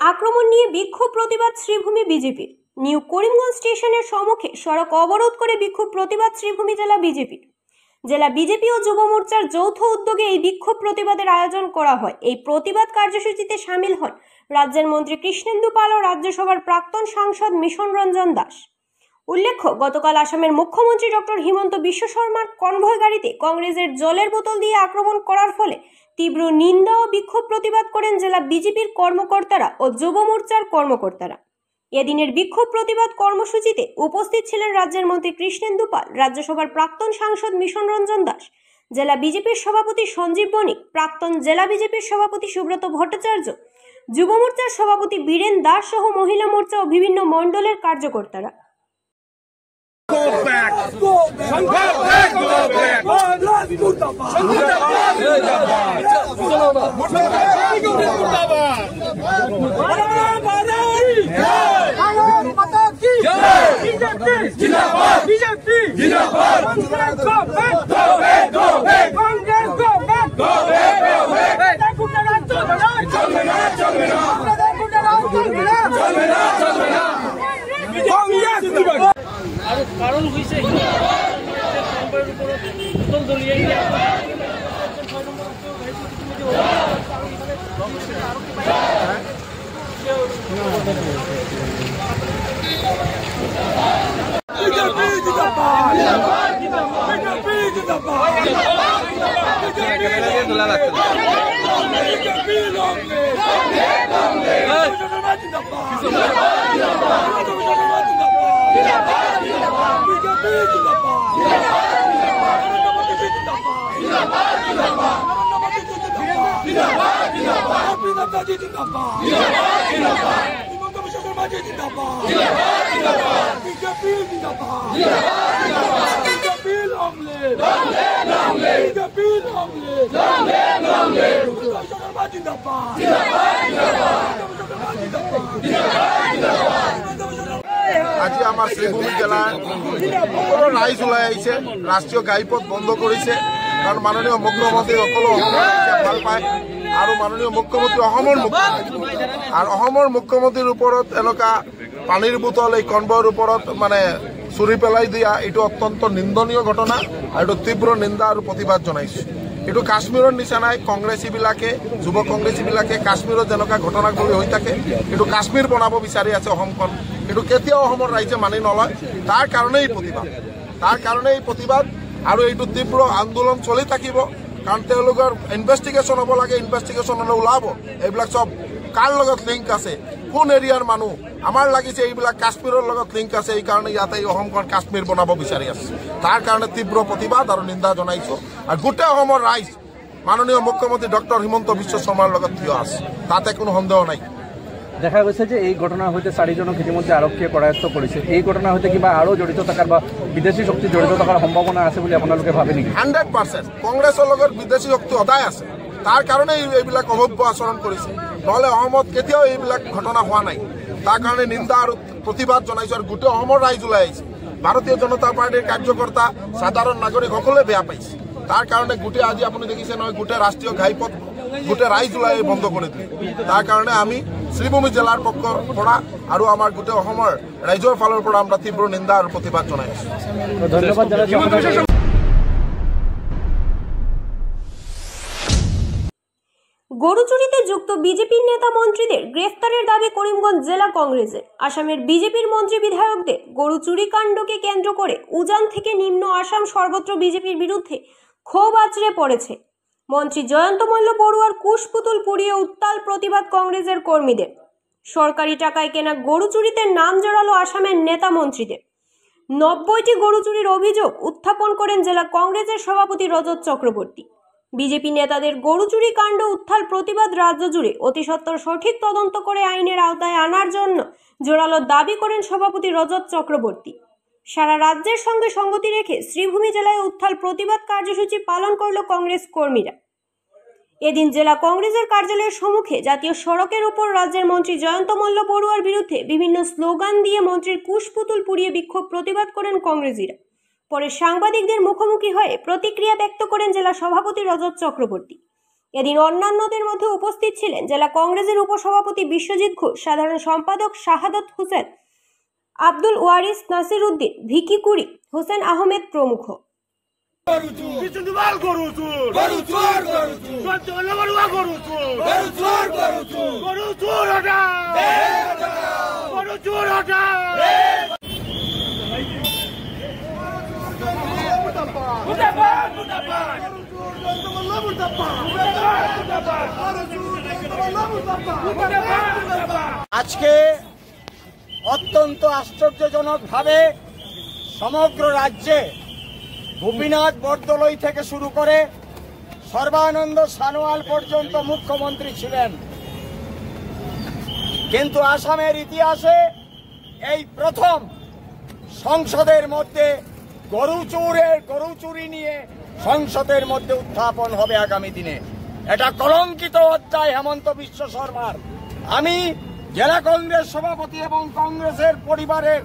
আক্রমণ নিয়ে বিক্ষোভ প্রতিবাদ শ্রীভূমি বিজেপির। নিউ করিমগঞ্জ স্টেশনের সম্মুখে সড়ক অবরোধ করে বিক্ষোভ প্রতিবাদ শ্রীভূমি জেলা বিজেপির। জেলা বিজেপি ও যুব মোর্চার যৌথ উদ্যোগে এই বিক্ষোভ প্রতিবাদের আয়োজন করা হয়। এই প্রতিবাদ কার্যসূচিতে সামিল হন রাজ্যের মন্ত্রী কৃষ্ণেন্দু পাল ও রাজ্যসভার প্রাক্তন সাংসদ মিশন রঞ্জন দাস। উল্লেখ্য, গতকাল আসামের মুখ্যমন্ত্রী ডক্টর হিমন্ত বিশ্ব শর্মার কনভয় গাড়িতে কংগ্রেসের জলের বোতল দিয়ে আক্রমণ করার ফলে তীব্র নিন্দা ও বিক্ষোভ প্রতিবাদ করেন জেলা বিজেপির কর্মকর্তারা ও যুব মোর্চার কর্মকর্তারা। এদিনের বিক্ষোভ প্রতিবাদ কর্মসূচিতে উপস্থিত ছিলেন রাজ্যের মন্ত্রী কৃষ্ণেন্দু পাল, রাজ্যসভার প্রাক্তন সাংসদ মিশন রঞ্জন দাস, জেলা বিজেপির সভাপতি সঞ্জীব বণিক, প্রাক্তন জেলা বিজেপির সভাপতি সুব্রত ভট্টাচার্য, যুব মোর্চার সভাপতি বীরেন দাস সহ মহিলা মোর্চা ও বিভিন্ন মণ্ডলের কার্যকর্তারা। Go back! Go back! Go back! Go back! কারণ হয়েছে বোতল দলিয়ে আজি আমার শ্রীভূমি জেলার সকল রাইজ ওলাই আহিছে, রাষ্ট্রীয় ঘাইপথ বন্ধ করেছে, কারণ মাননীয় মুখ্যমন্ত্রী সকল ভাল পায় আৰু মাননীয় মুখ্যমন্ত্রী মুখ্যমন্ত্রীর উপরত এনেকা পানির বোতল এই কনভয়ের উপরত মানে চুরি পেলাই দিয়া এইটো অত্যন্ত নিন্দনীয় ঘটনা আর এইটো তীব্র নিন্দা আর প্রতিবাদ জানাইছো। এইটো কাশ্মীরের নিচা নাই, কংগ্রেসীবিলাকে যুব কংগ্রেসীবিলাকে কাশ্মীরের যেনেকা ঘটনাগুলি হয়ে থাকে এইটো কাশ্মীর বনাব বিচারি আছে অসমখন। এইটো কেতিয়াও অসমৰ ৰাইজে মানি নলয়। তাৰ কাৰণে এই প্ৰতিবাদ আৰু এইটো তীব্ৰ আন্দোলন চলি থাকিব, কাৰণ তেওঁলোকৰ ইনভেষ্টিগেশ্যন হ'ব লাগে, ইনভেষ্টিগেশ্যন হ'লে ওলাব এইবিলাক সব কাৰ লগত লিংক আছে, কোন এৰিয়াৰ মানুহ। আমাৰ লাগিছে এইবিলাক কাশ্মীৰৰ লগত লিংক আছে, এই কাৰণে ইয়াতে এই অসমখন কাশ্মীৰ বনাব বিচাৰি আছে। তাৰ কাৰণে তীব্ৰ প্ৰতিবাদ আৰু নিন্দা জনাইছো। আৰু গোটেই অসমৰ ৰাইজ মাননীয় মুখ্যমন্ত্রী ডক্টর হিমন্ত বিশ্ব শর্মার লগত থিয় আছে, তাতে কোনো সন্দেহ নাই। দেখা গৈছে যে এই ঘটনাৰ সৈতে 4 জনক ইতিমধ্যে আৰক্ষীয়ে কৰায়ত্ব কৰিছে। এই ঘটনাৰ সৈতে কিবা আৰু জড়িত থকাৰ বা বিদেশী শক্তি জড়িত থকাৰ সম্ভাৱনা আছে বুলি আপোনালোকে ভাবে নেকি? 100% কংগ্ৰেছৰ লগত বিদেশী শক্তি সদায় আছে, তাৰ কাৰণে এইবিলাক অভব্য আচৰণ কৰিছে, নহলে অসমত কেতিয়াও এইবিলাক ঘটনা হোৱা নাই। তাৰ কাৰণে নিন্দা আৰু প্ৰতিবাদ জনাইছো। আৰু গোটেই অসমৰ ৰাইজ ওলাই আহিছে, ভাৰতীয় জনতা পাৰ্টিৰ কাৰ্যকৰ্তা, সাধাৰণ নাগৰিক সকলোৱে বেয়া পাইছে। তাৰ কাৰণে গোটেই আজি আপুনি দেখিছে নহয়, গোটেই ৰাষ্ট্ৰীয় ঘাইপথ গোটেই ৰাইজ ওলাই বন্ধ কৰি দিলে। তাৰ কাৰণে আমি শ্রীভূমি জেলার পক্ষৰ পৰা আৰু আমাৰ গোটেই অসমৰ ৰাইজৰ ফালৰ পৰা আমরা তীব্র নিন্দা আৰু প্ৰতিবাদ জনাই আছো। ধন্যবাদ। গরু চুরিতে যুক্ত বিজেপির নেতা মন্ত্রীদের গ্রেফতারের দাবি করিমগঞ্জ জেলা কংগ্রেসের। আসামের বিজেপির মন্ত্রী বিধায়কদের গরু চুরি কাণ্ডকে কেন্দ্র করে উজান থেকে নিম্ন আসাম সর্বত্র বিজেপির বিরুদ্ধে ক্ষোভ আছড়ে পড়েছে। মন্ত্রী জয়ন্ত মল্ল বড়ুয়ার কুশপুতুল পুড়িয়ে উত্তাল প্রতিবাদ কংগ্রেসের কর্মীদের। সরকারি টাকায় কেনা গরু চুরিতে নাম জড়ালো আসামের নেতা মন্ত্রীদের। 90টি গরু চুরির অভিযোগ উত্থাপন করেন জেলা কংগ্রেসের সভাপতি রজত চক্রবর্তী। বিজেপি নেতাদের গরু চুরি কাণ্ড উত্থাল প্রতিবাদ রাজ্য জুড়ে অতি সত্বর সঠিক তদন্ত করে আইনের আওতায় আনার জন্য জোরালো দাবি করেন সভাপতি রজত চক্রবর্তী। সারা রাজ্যের সঙ্গে সঙ্গতি রেখে শ্রীভূমি জেলায় উত্থাল প্রতিবাদ কার্যসূচি পালন করল কংগ্রেস কর্মীরা। এদিন জেলা কংগ্রেসের কার্যালয়ের সম্মুখে জাতীয় সড়কের উপর রাজ্যের মন্ত্রী জয়ন্ত মল্ল বড়ুয়ার বিরুদ্ধে বিভিন্ন স্লোগান দিয়ে মন্ত্রীর কুশপুতুল পুড়িয়ে বিক্ষোভ প্রতিবাদ করেন কংগ্রেসীরা। পরে সাংবাদিকদের মুখোমুখি হয়ে প্রতিক্রিয়া ব্যক্ত করেন জেলা সভাপতি রজত চক্রবর্তী। এদিন অন্যান্যদের মধ্যে উপস্থিত ছিলেন জেলা কংগ্রেসের উপসভাপতি বিশ্বজিৎ ঘোষ, সাধারণ সম্পাদক শাহাদত হোসেন, আব্দুল ওয়ারিস নাসির উদ্দিন, ভিকি কুরি, হোসেন আহমেদ প্রমুখ। আজকে অত্যন্ত আশ্চর্যজনকভাবে সমগ্র রাজ্যে গোপীনাথ বরদলৈ থেকে শুরু করে সর্বানন্দ সানোয়াল পর্যন্ত মুখ্যমন্ত্রী ছিলেন, কিন্তু আসামের ইতিহাসে এই প্রথম সংসদের মধ্যে গরু চুরি নিয়ে সংসদের মধ্যে উত্থাপন হবে আগামী দিনে। এটা কলঙ্কিত অধ্যায় হেমন্ত বিশ্ব শর্মার। আমি জেলা কংগ্রেস সভাপতি এবং কংগ্রেসের পরিবারের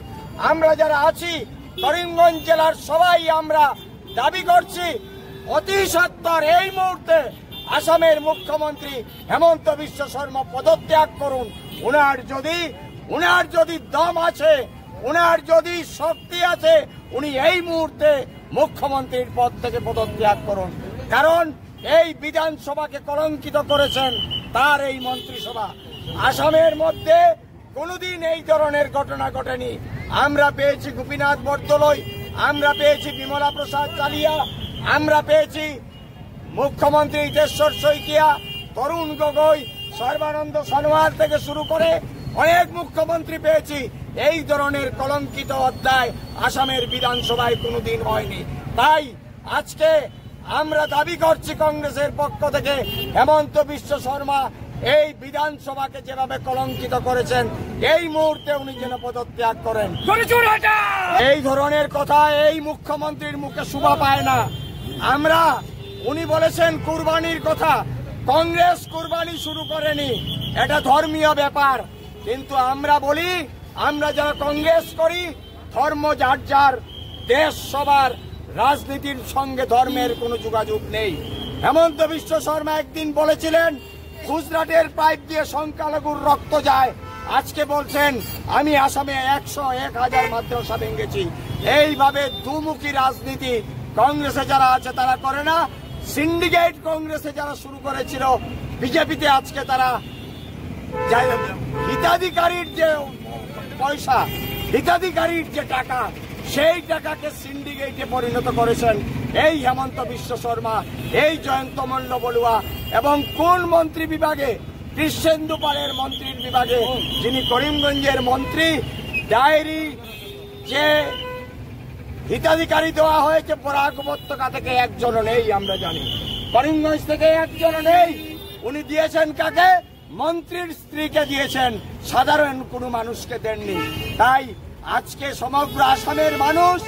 আমরা যারা আছি করিমগঞ্জ জেলার সবাই আমরা দাবি করছি অতি সত্বর এই মুহূর্তে আসামের মুখ্যমন্ত্রী হেমন্ত বিশ্ব শর্মা পদত্যাগ করুন। উনার যদি দম আছে, উনার যদি শক্তি আছে, উনি এই মুহূর্তে মুখ্যমন্ত্রীর পদ থেকে পদত্যাগ করুন। কারণ এই বিধানসভাকে কলঙ্কিত করেছেন তার এই মন্ত্রিসভা। আসামের মধ্যে কোনোদিন এই ধরনের ঘটনা ঘটেনি। আমরা পেয়েছি গোপীনাথ বরদলৈ, আমরা পেয়েছি বিমলা প্রসাদ চালিয়া, আমরা পেয়েছি মুখ্যমন্ত্রী হিতেশ্বর শইকিয়া, তরুণ গগৈ, সর্বানন্দ সানোয়াল থেকে শুরু করে অনেক মুখ্যমন্ত্রী পেয়েছি। এই ধরনের কলঙ্কিত অধ্যায় আসামের বিধানসভায় কোনোদিন হয়নি। তাই আজকে আমরা দাবি করছি কংগ্রেসের পক্ষ থেকে হেমন্ত বিশ্ব শর্মা এই বিধানসভাকে যেভাবে কলঙ্কিত করেছেন এই মুহূর্তে উনি যেন পদত্যাগ করেন। এই ধরনের কথা এই মুখ্যমন্ত্রীর মুখে শোভা পায় না। উনি বলেছেন কুরবানির কথা, কংগ্রেস কুরবানি শুরু করেনি, এটা ধর্মীয় ব্যাপার। কিন্তু আমরা বলি, আমরা যারা কংগ্রেস করি ধর্ম যার যার, দেশ সবার, রাজনীতির সঙ্গে ধর্মের কোনো যোগাযোগ নেই। হেমন্ত বিশ্ব শর্মা একদিন বলেছিলেন গুজরাটের পাইপ দিয়ে সংখ্যালঘুর রক্ত যায়, আজকে বলছেন আমি আসামে 100-1000 মাদ্রাসা ভেঙেছি। এইভাবে দুমুখী রাজনীতি কংগ্রেসে যারা আছে তারা করে না। সিন্ডিকেট কংগ্রেসে যারা শুরু করেছিল বিজেপিতে, আজকে তারা হিতাধিকারীর যে পয়সা, হিতাধিকারীর যে টাকা, সেই টাকাকে সিন্ডিকেটে পরিণত করেছেন এই হেমন্ত বিশ্ব শর্মা, এই জয়ন্ত মল্ল বড়ুয়া এবং কোন মন্ত্রী বিভাগে, কৃষ্ণেন্দু পালের মন্ত্রীর বিভাগে, যিনি করিমগঞ্জের মন্ত্রী, ডায়েরি যে হিতাধিকারী দেওয়া হয়েছে বরাক উপত্যকা থেকে একজনও নেই। আমরা জানি করিমগঞ্জ থেকে একজনও নেই। উনি দিয়েছেন কাকে? মন্ত্রীর স্ত্রীকে দিয়েছেন, সাধারণ কোনো মানুষকে দেননি। তাই আজকে সমগ্র আসামের মানুষ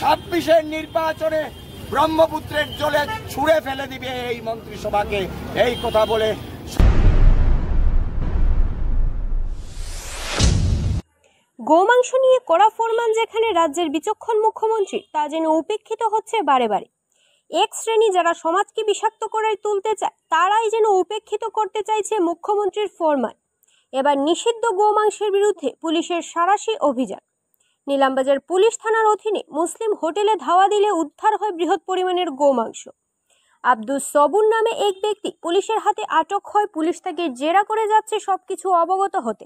26-এর নির্বাচনে ব্রহ্মপুত্রের জলে ছুঁড়ে ফেলে দিবে এই মন্ত্রিসভাকে, এই কথা বলে। গোমাংস নিয়ে কড়া ফরমান যেখানে রাজ্যের বিচক্ষণ মুখ্যমন্ত্রী, তা যেন উপেক্ষিত হচ্ছে বারে বারে। এক শ্রেণী যারা সমাজকে বিষাক্ত করে তুলতে চায় তারাই যেন উপেক্ষিত করতে চাইছে মুখ্যমন্ত্রীর ফরমান। এবার নিষিদ্ধ গোমাংসের বিরুদ্ধে পুলিশের সাঁড়াশি অভিযান। নীলামবাজার পুলিশ থানার অধীনে মুসলিম হোটেলে ধাওয়া দিলে উদ্ধার হয় বৃহৎ পরিমাণের গোমাংস। আব্দুস সবুর নামে এক ব্যক্তি পুলিশের হাতে আটক হয়। পুলিশ তাকে জেরা করে যাচ্ছে সবকিছু অবগত হতে।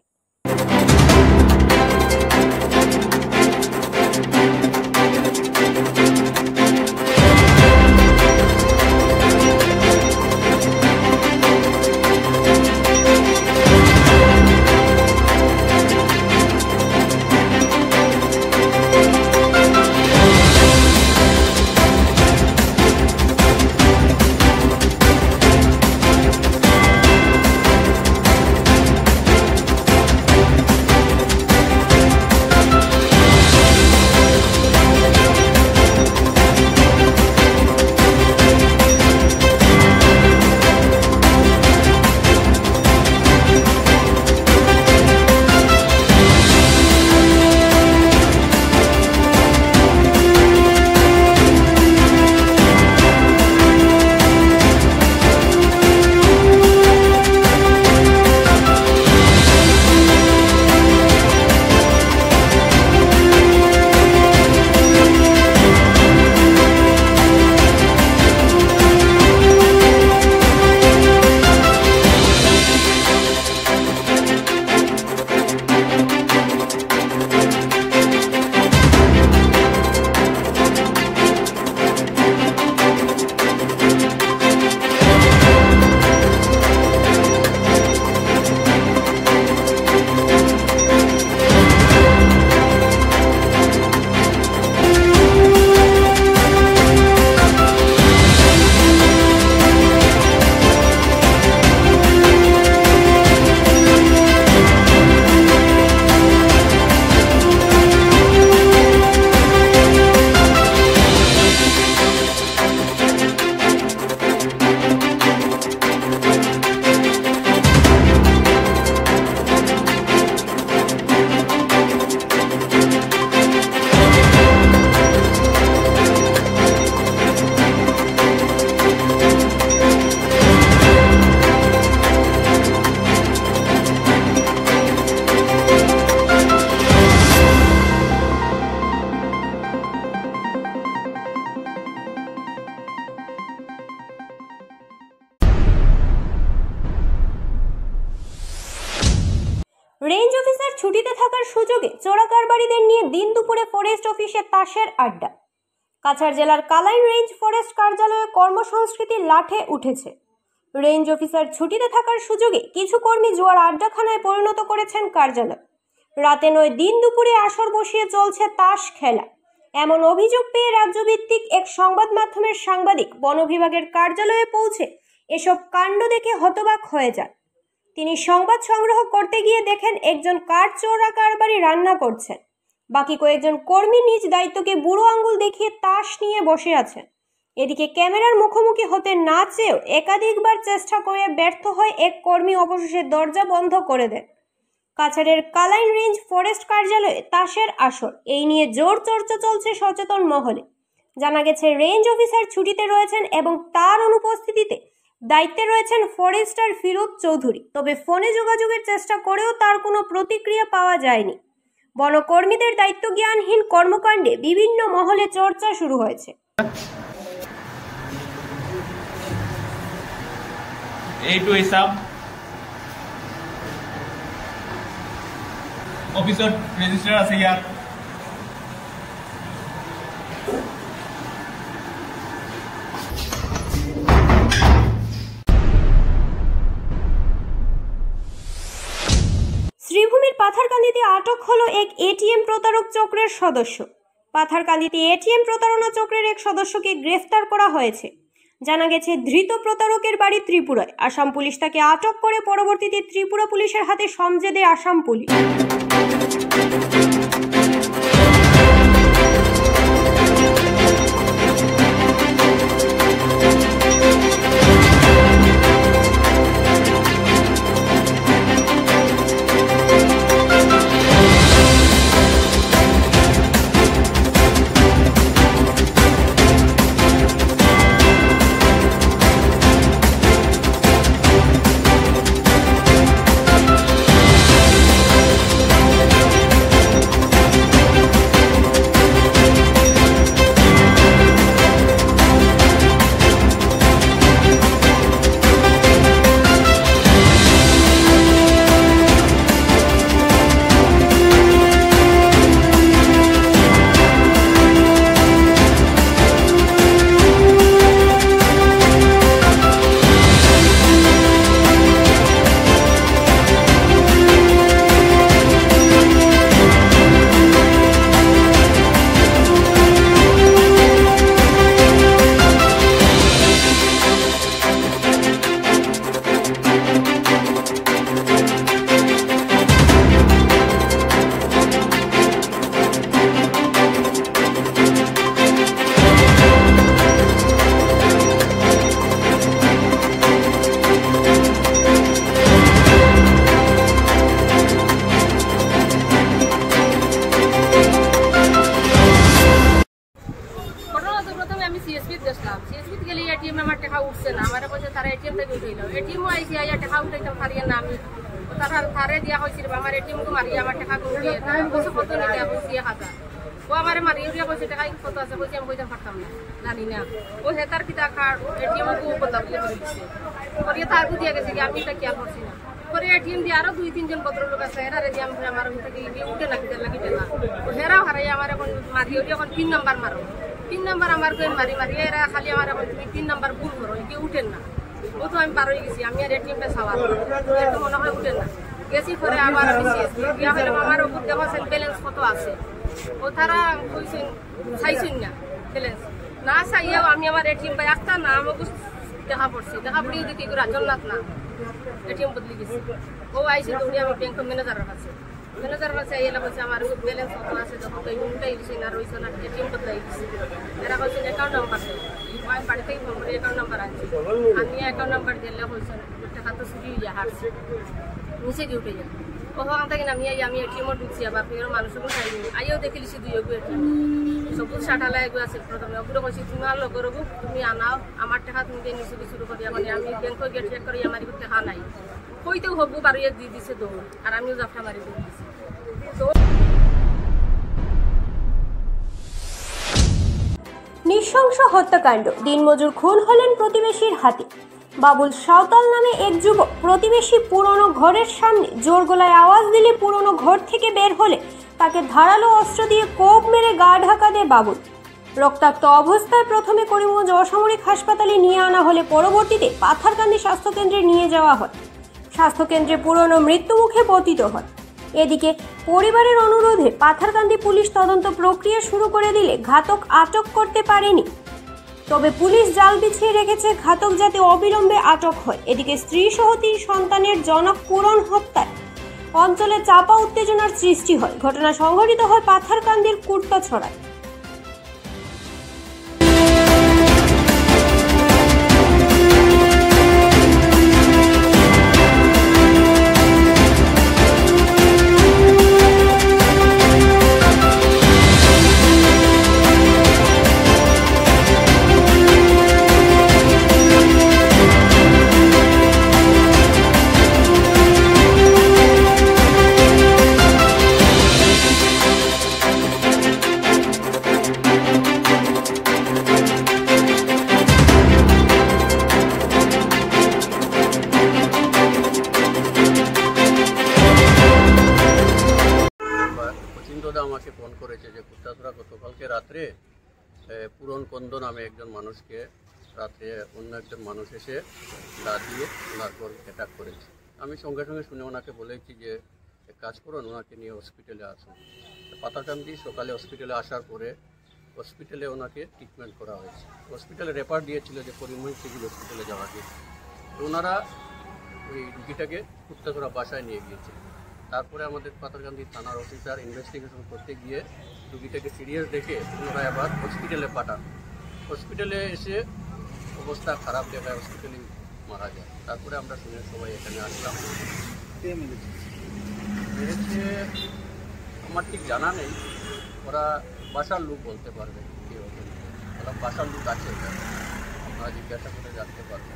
রেঞ্জ অফিসার ছুটিতে থাকার সুযোগে চোরাকারবারিদের নিয়ে দিন দুপুরে ফরেস্ট অফিসে তাসের আড্ডা। কাছাড় জেলার কালাইন রেঞ্জ ফরেস্ট কার্যালয়ে কর্মসংস্কৃতির লাঠে উঠেছে। রেঞ্জ অফিসার ছুটিতে থাকার সুযোগে কিছু কর্মী জুয়ার আড্ডাখানায় পরিণত করেছেন কার্যালয়। রাতে নয় দিন দুপুরে আসর বসিয়ে চলছে তাস খেলা। এমন অভিযোগ পেয়ে রাজ্যভিত্তিক এক সংবাদ মাধ্যমের সাংবাদিক বন বিভাগের কার্যালয়ে পৌঁছে এসব কাণ্ড দেখে হতবাক হয়ে যান। তিনি সংবাদ সংগ্রহ করতে গিয়ে দেখেন একজন কাঠ চোরা কারবারি রান্না করছেন। বাকি কয়েকজন কর্মী নিজ দায়িত্বকে বুড়ো আঙ্গুল দেখিয়ে তাস নিয়ে বসে আছেন। এদিকে ক্যামেরার মুখোমুখি হতে না চেয়েও একাধিকবার চেষ্টা করে ব্যর্থ হয় এক কর্মী অবশেষে দরজা বন্ধ করে দেন। কাছাড়ের কালাইন রেঞ্জ ফরেস্ট কার্যালয়ে তাসের আসর, এই নিয়ে জোর চর্চা চলছে সচেতন মহলে। জানা গেছে রেঞ্জ অফিসার ছুটিতে রয়েছেন এবং তার অনুপস্থিতিতে দায়িত্বে রয়েছেন ফরেস্টার ফিরোজ চৌধুরী। তবে ফোনে যোগাযোগের চেষ্টা করেও তার কোনো প্রতিক্রিয়া পাওয়া যায়নি। বনকর্মীদের দায়িত্বজ্ঞানহীন কর্মকাণ্ডে বিভিন্ন মহলে চর্চা শুরু হয়েছে। এইটো হিসাব অফিসত রেজিস্টার আছে ইয়াত। শ্রীভূমির পাথারকান্দিতে আটক হলো এক এটিএম প্রতারক চক্রের সদস্য। পাথারকান্দিতে এটিএম প্রতারণা চক্রের এক সদস্যকে গ্রেফতার করা হয়েছে। জানা গেছে ধৃত প্রতারকের বাড়ি ত্রিপুরায়। আসাম পুলিশ তাকে আটক করে পরবর্তীতে ত্রিপুরা পুলিশের হাতে সমঝে দেয় আসাম পুলিশ। এটিএম দিয়ে আরো 2-3 ভদ্রলোক আছে, এরা আমার উঠে না হেরাও হারাই আমার এখন মারি এখন 3 নাম্বার মারো, 3 নাম্বার আমার মারি মারি এরা খালি আমার এখন তুমি 3 নাম্বার ভুল করো, এটি উঠেন না। ও তো আমি পার হয়ে গেছি, আমি আর এটিএমটা চাওয়ার মনে হয় উঠেন না। গেছি পরে আবার আমি বিয়া হলে আমার ওপর দেখছেন ব্যালেন্স কত আছে, ও তারা কইছেন চাইছেন না ব্যালেন্স না চাইয়াও আমি আমার এটিএম পাই একটা না আমাকে দেখা পড়ছি, দেখা পড়িয়ে দেখি রাজনাথ না এটিএম বদলি গেছি। ও আইসি দৌড়ি আমি ব্যাংকের ম্যানেজারের কাছে এলা বলছে আমার ব্যালেন্স কত আছে, যখন তো উল্টাই দিছি না রয়েছে না এটিএম বদলাই দিছি। এরা বলছেন অ্যাকাউন্ট নাম্বার দেয়, আমি বাড়ি থেকে ফোন করে অ্যাকাউন্ট নাম্বার আনছি, আমি অ্যাকাউন্ট নাম্বার দিলে বলছেন টাকা তো ছুটি হয়ে হারছে নিচে দিয়ে উঠে যায়। ওখান থেকে আমি এটিএমও ঢুকছি, আবার ফের মানুষের খাইনি আইও দেখিলিছি 2 এটিএম সবুজ সাটালা এগুলো আছে। প্রথমে ওগুলো কইছি তুমি আর লোক করবো, তুমি আনাও আমার টাকা তুমি দিয়ে নিচে শুরু করি। এখন আমি ব্যাংকে গিয়ে চেক করি আমার টাকা নাই, কইতেও হবু বাড়িয়ে দিয়ে দিছে দৌড়, আর আমিও জাফটা মারি দিয়ে দিছি। নৃশংস হত্যাকাণ্ড, দিনমজুর খুন হলেন প্রতিবেশীর হাতে। বাবুল সাঁওতাল নামে এক যুবক প্রতিবেশী পুরনো ঘরের সামনে জোর গলায় আওয়াজ দিলে পুরনো ঘর থেকে বের হলে তাকে ধারালো অস্ত্র দিয়ে কোপ মেরে গা ঢাকা দেয় বাবুল। রক্তাক্ত অবস্থায় প্রথমে করিমগঞ্জ অসামরিক হাসপাতালে নিয়ে আনা হলে পরবর্তীতে পাথারকান্দি স্বাস্থ্যকেন্দ্রে নিয়ে যাওয়া হয়। স্বাস্থ্যকেন্দ্রে পুরনো মৃত্যুমুখে পতিত হয়। এদিকে পরিবারের অনুরোধে পাথারকান্দি পুলিশ তদন্ত প্রক্রিয়া শুরু করে দিলে ঘাতক আটক করতে পারেনি। তবে পুলিশ জাল বিছিয়ে রেখেছে ঘাতক যাতে অবিলম্বে আটক হয়। এদিকে স্ত্রী সহ 3 সন্তানের জনক পূরণ হত্যায় অঞ্চলে চাপা উত্তেজনার সৃষ্টি হয়। ঘটনা সংঘটিত হয় পাথারকান্দির কুর্তাছড়ায়। দাদা আমাকে ফোন করেছে যে কুত্তাছড়া গতকালকে রাত্রে পূরণ কন্দ নামে একজন মানুষকে রাত্রে অন্য একজন মানুষ এসে দা দিয়ে ওনার পর অ্যাটাক করেছে। আমি সঙ্গে সঙ্গে শুনে ওনাকে বলেছি যে এক কাজ করুন, ওনাকে নিয়ে হসপিটালে আসুন। পাতাকান্দি সকালে হসপিটালে আসার পরে হসপিটালে ওনাকে ট্রিটমেন্ট করা হয়েছে। হসপিটালে রেফার দিয়েছিল যে করিমগঞ্জ সিভিল হসপিটালে যাওয়ার জন্য। তো ওনারা ওই রুগীটাকে কুত্তাছড়া বাসায় নিয়ে গিয়েছে। তারপরে আমাদের পাথারকান্দি থানার অফিসার ইনভেস্টিগেশন করতে গিয়ে রুগীটাকে সিরিয়াস দেখে পুনরায় আবার হসপিটালে পাঠান। হসপিটালে এসে অবস্থা খারাপ দেখায় হসপিটালে মারা যায়। তারপরে আমরা শুনে সবাই এখানে আসলাম। মেরেছে আমার ঠিক জানা নেই, ওরা বাসার লোক বলতে পারবে কে হবে, ওরা বাসার লোক আছে, আমরা জিজ্ঞাসা করে জানতে পারবো।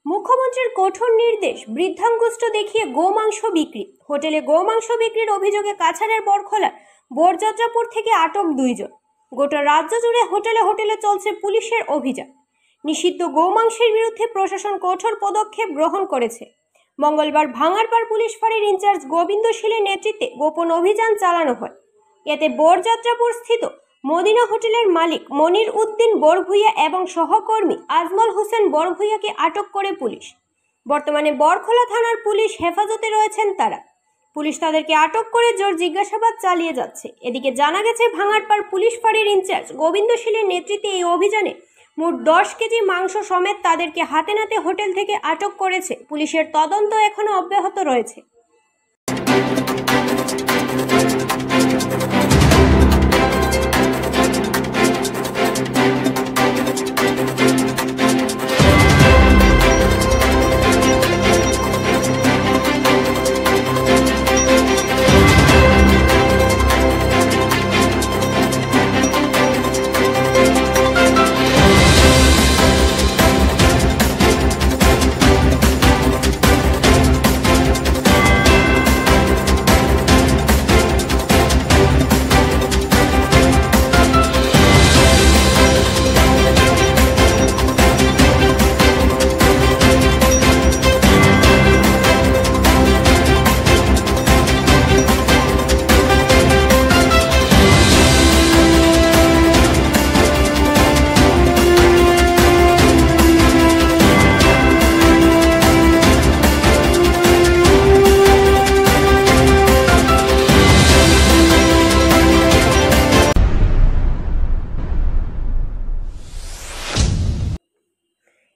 মুখ্যমন্ত্রীর কঠোর নির্দেশ, বৃদ্ধাঙ্গুষ্ঠ দেখিয়ে গোমাংস বিক্রি। হোটেলে গোমাংস বিক্রির অভিযোগে কাছাড়ের বরখোলার বরযাত্রাপুর থেকে আটক 2 জন। গোটা রাজ্য জুড়ে হোটেলে হোটেলে চলছে পুলিশের অভিযান। নিষিদ্ধ গোমাংসের বিরুদ্ধে প্রশাসন কঠোর পদক্ষেপ গ্রহণ করেছে। মঙ্গলবার ভাঙারপাড় পুলিশ ফাঁড়ির ইনচার্জ গোবিন্দ শীলের নেতৃত্বে গোপন অভিযান চালানো হয়। এতে বরযাত্রাপুর স্থিত মদিনা হোটেলের মালিক মনির উদ্দিন বরভূইয়া এবং সহকর্মী আজমল হোসেন বরভূইয়াকে আটক করে পুলিশ। বর্তমানে বরখোলা থানার পুলিশ হেফাজতে রয়েছেন তারা। পুলিশ তাদেরকে আটক করে জোর জিজ্ঞাসাবাদ চালিয়ে যাচ্ছে। এদিকে জানা গেছে ভাঙারপাড় পুলিশ ফাঁড়ির ইনচার্জ গোবিন্দ শীলের নেতৃত্বে এই অভিযানে মোট 10 কেজি মাংস সমেত তাদেরকে হাতে নাতে হোটেল থেকে আটক করেছে। পুলিশের তদন্ত এখনো অব্যাহত রয়েছে।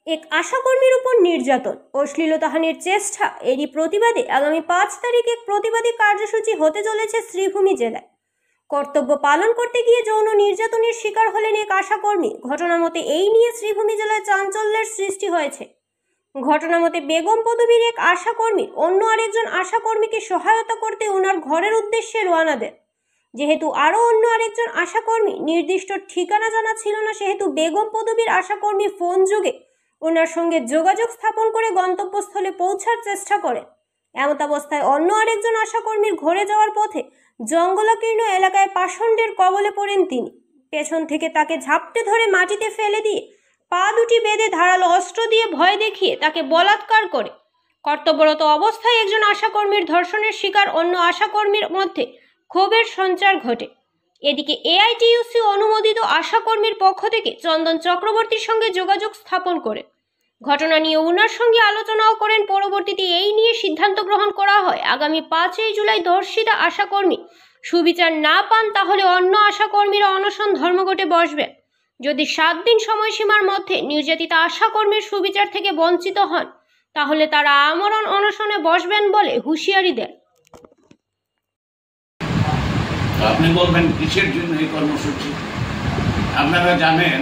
এক আশাকর্মীর উপর নির্যাতন, অশ্লীলতাহানির চেষ্টা, এরই প্রতিবাদে আগামী 5 তারিখ এক প্রতিবাদী কার্যসূচি হতে চলেছে শ্রীভূমি জেলায়। কর্তব্য পালন করতে গিয়ে যৌন নির্যাতনের শিকার হলেন এক আশাকর্মী। ঘটনা মতে এই নিয়ে শ্রীভূমি জেলায় চাঞ্চল্যের সৃষ্টি হয়েছে। ঘটনা মতে বেগম পদবীর এক আশাকর্মী অন্য আরেকজন আশাকর্মীকে সহায়তা করতে ওনার ঘরের উদ্দেশ্যে রওনা দেন। যেহেতু আরও অন্য আরেকজন আশাকর্মী নির্দিষ্ট ঠিকানা জানা ছিল না, সেহেতু বেগম পদবীর আশাকর্মী ফোন যোগে ওনার সঙ্গে যোগাযোগ স্থাপন করে গন্তব্যস্থলে পৌঁছার চেষ্টা করেন। এমতাবস্থায় অন্য আরেকজন আশাকর্মীর ঘরে যাওয়ার পথে জঙ্গলাকীর্ণ এলাকায় পাষণ্ডের কবলে পড়েন তিনি। পেছন থেকে তাকে ঝাপটে ধরে মাটিতে ফেলে দিয়ে পা দুটি বেঁধে ধারালো অস্ত্র দিয়ে ভয় দেখিয়ে তাকে বলাৎকার করে কর্তব্যরত অবস্থায় একজন আশাকর্মীর ধর্ষণের শিকার অন্য আশাকর্মীর মধ্যে ক্ষোভের সঞ্চার ঘটে। এদিকে এআইটিইউসি অনুমোদিত আশাকর্মীর পক্ষ থেকে চন্দন চক্রবর্তীর সঙ্গে যোগাযোগ স্থাপন করে ঘটনা নিয়ে ওনার সঙ্গে আলোচনাও করেন। পরবর্তীতে এই নিয়ে সিদ্ধান্ত গ্রহণ করা হয় আগামী 5ই জুলাই ধর্ষিতা আশাকর্মী সুবিচার না পান তাহলে অন্য আশাকর্মীরা অনশন ধর্মঘটে বসবেন। যদি 7 দিন সময়সীমার মধ্যে নির্যাতিতা আশাকর্মীর সুবিচার থেকে বঞ্চিত হন তাহলে তারা আমরণ অনশনে বসবেন বলে হুঁশিয়ারি দেন। আপনি বলবেন কিসের জন্য এই কর্মসূচি? আপনারা জানেন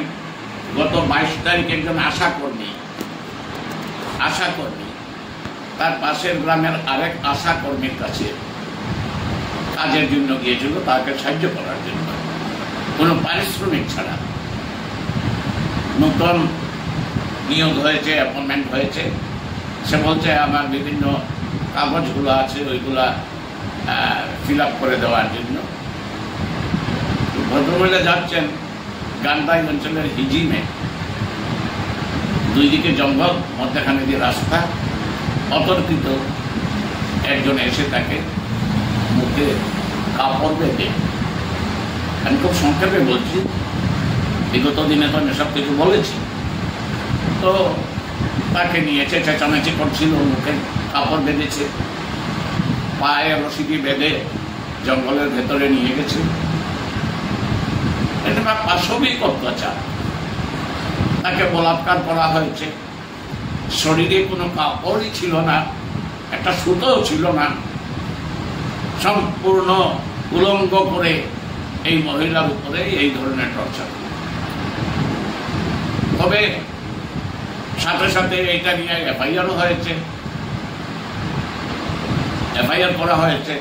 গত 22 তারিখ একজন আশাকর্মী তার পাশের গ্রামের আরেক আশাকর্মীর কাছে কাজের জন্য গিয়েছিল, তাকে সাহায্য করার জন্য, কোনো পারিশ্রমিক ছাড়া। নতুন নিয়োগ হয়েছে, অ্যাপয়েন্টমেন্ট হয়েছে। সে বলছে আমার বিভিন্ন কাগজগুলো আছে, ওইগুলা ফিল আপ করে দেওয়ার জন্য। ভদ্রমহিলা যাচ্ছেন গান্ধাই অঞ্চলের হিজিমে, দুই দিকে জঙ্গল, মধ্যখানে দিয়ে রাস্তা। অতর্কিত একজন এসে তাকে মুখে কাপড় বেঁধে, আমি খুব সংক্ষেপে বলছি, বিগত দিনে তো আমি সব কিছু বলেছি, তো তাকে নিয়েছে, চেঁচামেচি করছিল, মুখে কাপড় বেঁধেছে, পায়ে রশিদি বেঁধে জঙ্গলের ভেতরে নিয়ে গেছে। এটা পাশবিক অত্যাচার। তাকে বলাৎকার করা হয়েছে। শরীরে কোনো কাপড়ই ছিল না, একটা সুতোও ছিল না, সম্পূর্ণ উলঙ্গ করে এই মহিলার উপরে এই ধরনের টর্চার। তবে সাথে সাথে এটা নিয়ে এফআইআরও হয়েছে, এফআইআর করা হয়েছে।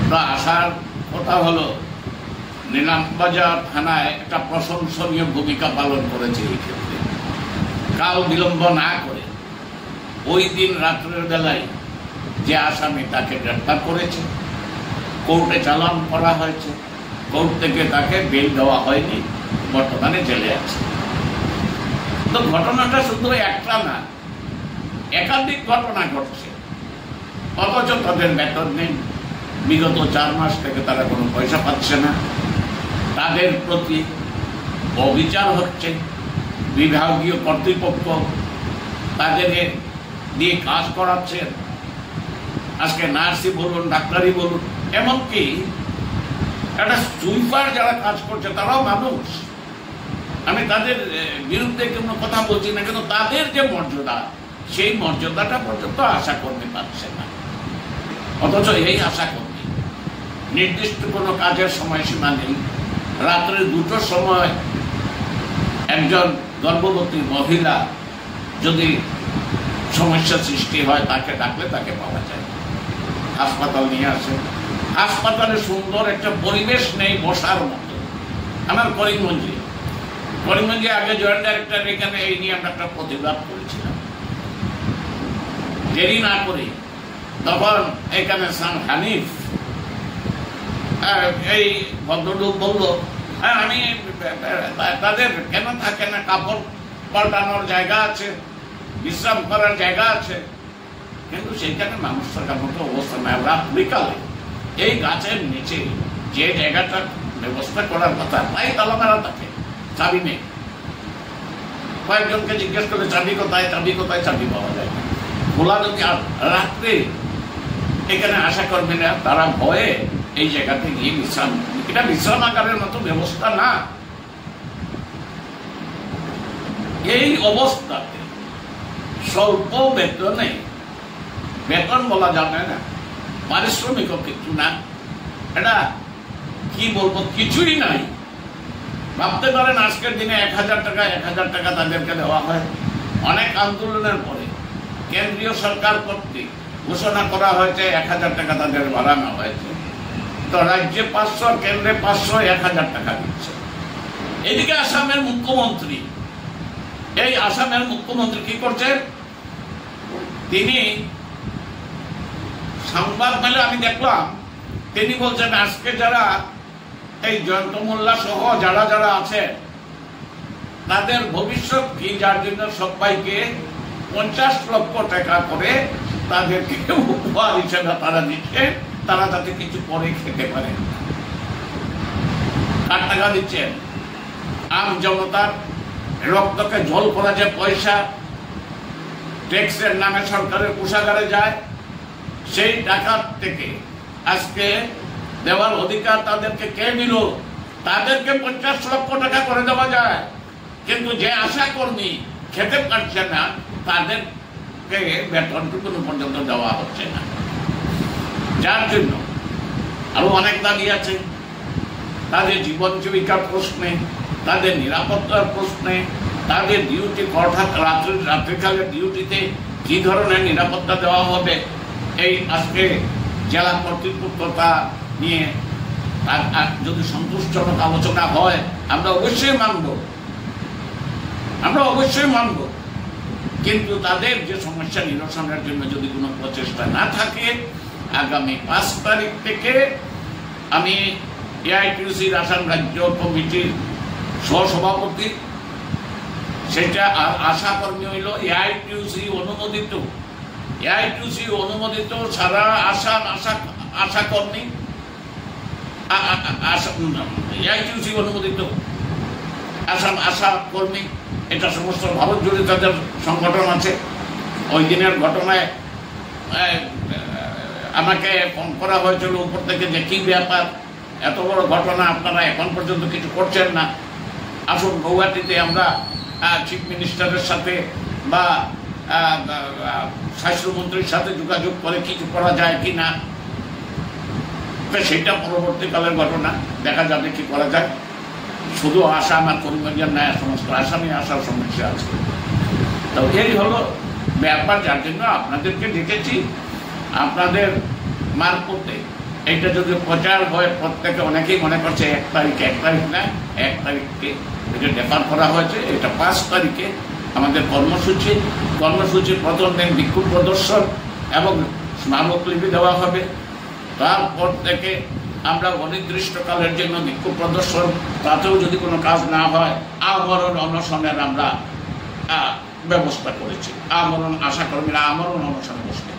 তো আসার কথা হলো নিলামবাজার থানায় একটা প্রশংসনীয় ভূমিকা পালন করেছে এই ক্ষেত্রে। কাল বিলম্ব না করে ওই দিন রাত্রের বেলায় যে আসামি তাকে গ্রেপ্তার করেছে, কোর্টে চালান করা হয়েছে, কোর্ট থেকে তাকে বেল দেওয়া হয়নি, বর্তমানে জেলে আছে। তো ঘটনাটা শুধু একটা না, একাধিক ঘটনা ঘটছে, অথচ তাদের বেতন নেই। বিগত 4 মাস থেকে তারা কোনো পয়সা পাচ্ছে না। তাদের প্রতি অবিচার হচ্ছে। বিভাগীয় কর্তৃপক্ষ তাদের দিয়ে কাজ করাচ্ছেন। আজকে নার্সই বলুন, ডাক্তারই বলুন, এমনকি একটা সুইপার যারা কাজ করছে তারাও মানুষ। আমি তাদের বিরুদ্ধে কোনো কথা বলছি না, কিন্তু তাদের যে মর্যাদা, সেই মর্যাদাটা পর্যন্ত আশা করতে পারছে না। অথচ এই আশা কর্মী নির্দিষ্ট কোনো কাজের সময়সীমা নেই। রাত্রে 2টোর সময় একজন গর্ভবতী মহিলা যদি সমস্যা সৃষ্টি হয়, তাকে ডাকলে তাকে পাওয়া যায়, হাসপাতাল নিয়ে আসে। হাসপাতালে সুন্দর একটা পরিবেশ নেই বসার মতো। আমার করিমগঞ্জে আগে জয়েন্ট ডাইরেক্টর এখানে এই নিয়ে আমরা একটা প্রতিবাদ করেছিলাম। দেরি না করে তখন এখানে সান হানিফ এই ভদ্রলোক বললো, হ্যাঁ আমি তাদের কেন থাকে না, কাপড় পাল্টানোর জায়গা আছে, বিশ্রাম করার জায়গা আছে, কিন্তু সেখানে মানুষ থাকার মতো অবস্থা নেই। রাত বিকালে এই গাছের নিচে যে জায়গাটা ব্যবস্থা করার কথা, তাই তালা মেরা থাকে, চাবি নেই। কয়েকজনকে জিজ্ঞেস করে চাবি কোথায়, চাবি পাওয়া যায় না। খোলা যদি রাত্রে এখানে আশা করবে না, তারা ভয়ে এই জায়গাতে গিয়ে বিশ্রাম, এটা বিশ্রামাগারের মতো ব্যবস্থা না। এই অবস্থাতে স্বল্প বেতনে, বেতন বলা যাবে না, পারিশ্রমিকও কিছু না, এটা কি বলবো, কিছুই নাই। ভাবতে পারেন আজকের দিনে 1000 টাকা তাদেরকে দেওয়া হয়। অনেক আন্দোলনের পরে কেন্দ্রীয় সরকার কর্তৃক ঘোষণা করা হয়েছে 1000 টাকা তাদের বাড়ানো হয়েছে। তো রাজ্যে 500, কেন্দ্রে 500, 1000 টাকা দিচ্ছে। এদিকে আসামের মুখ্যমন্ত্রী, এই আসামের মুখ্যমন্ত্রী কি করছেন, তিনি সংবাদ মেলে আমি দেখলাম তিনি বলছেন আজকে যারা এই জয়ন্ত মোল্লা সহ যারা যারা আছে তাদের ভবিষ্যৎ কি, যার জন্য সবাইকে 50 লক্ষ টাকা করে তাদেরকে উপহার হিসেবে তারা দিচ্ছে, তারা যাতে কিছু পরে খেতে পারে। কার টাকা দিচ্ছেন? আম জনতার রক্তকে জল করা যে পয়সা ট্যাক্সের নামে সরকারের কোষাগারে যায়, সেই টাকা থেকে আজকে দেওয়ার অধিকার তাদেরকে কে দিল? তাদেরকে 50 লক্ষ টাকা করে দেওয়া যায়, কিন্তু যে আশা কর্মী খেতে পারছে না তাদেরকে বেতনটুকু পর্যন্ত দেওয়া হচ্ছে না। যার জন্য আরো অনেক দাবি আছে, তাদের জীবন জীবিকার প্রশ্নে, তাদের নিরাপত্তার প্রশ্নে, তাদের ডিউটি হঠাৎ রাত্রিকালের ডিউটিতে কি ধরনের নিরাপত্তা দেওয়া হবে, এই আজকে জেলা কর্তৃপক্ষ তা নিয়ে যদি সন্তুষ্টজনক আলোচনা হয় আমরা অবশ্যই মানব, কিন্তু তাদের যে সমস্যা নিরসনের জন্য যদি কোনো প্রচেষ্টা না থাকে, আগামী 5 তারিখ থেকে আমি এআইটিউসির আসাম রাজ্য কমিটির সহসভাপতি, সেটা আশা কর্মী হইল এআইটিউসি অনুমোদিত সারা আসাম আশা কর্মী, এআইটিউসি অনুমোদিত আসাম আশা কর্মী, এটা সমস্ত ভারত জুড়ে তাদের সংগঠন আছে। ওই দিনের ঘটনায় আমাকে ফোন করা হয়েছিল উপর থেকে যে কি ব্যাপার, এত বড় ঘটনা আপনারা এখন পর্যন্ত কিছু করছেন না, আসুন গৌহাটিতে আমরা চিফ মিনিস্টারের সাথে বা স্বাস্থ্যমন্ত্রীর সাথে যোগাযোগ করে কিছু করা যায় কি না। সেটা পরবর্তীকালের ঘটনা, দেখা যাবে কি করা যায়। শুধু আসাম আর করিমগঞ্জের ন্যায় সমস্ত আসামে আসার সমস্যা আছে। তো এই হলো ব্যাপার, যার জন্য আপনাদেরকে ডেকেছি। আপনাদের মারফতে এইটা যদি প্রচার হয়, প্রত্যেকে অনেকেই মনে করছে 1 তারিখ না, 1 তারিখকে এটা ডেফার করা হয়েছে। এটা 5 তারিখে আমাদের কর্মসূচির প্রথম দিন বিক্ষোভ প্রদর্শন এবং স্মারকলিপি দেওয়া হবে। তারপর থেকে আমরা অনির্দিষ্টকালের জন্য বিক্ষোভ প্রদর্শন, তাতেও যদি কোনো কাজ না হয় আমরণ অনশনের আমরা ব্যবস্থা করেছি। আশা কর্মীরা আমরণ অনশনে বসবে।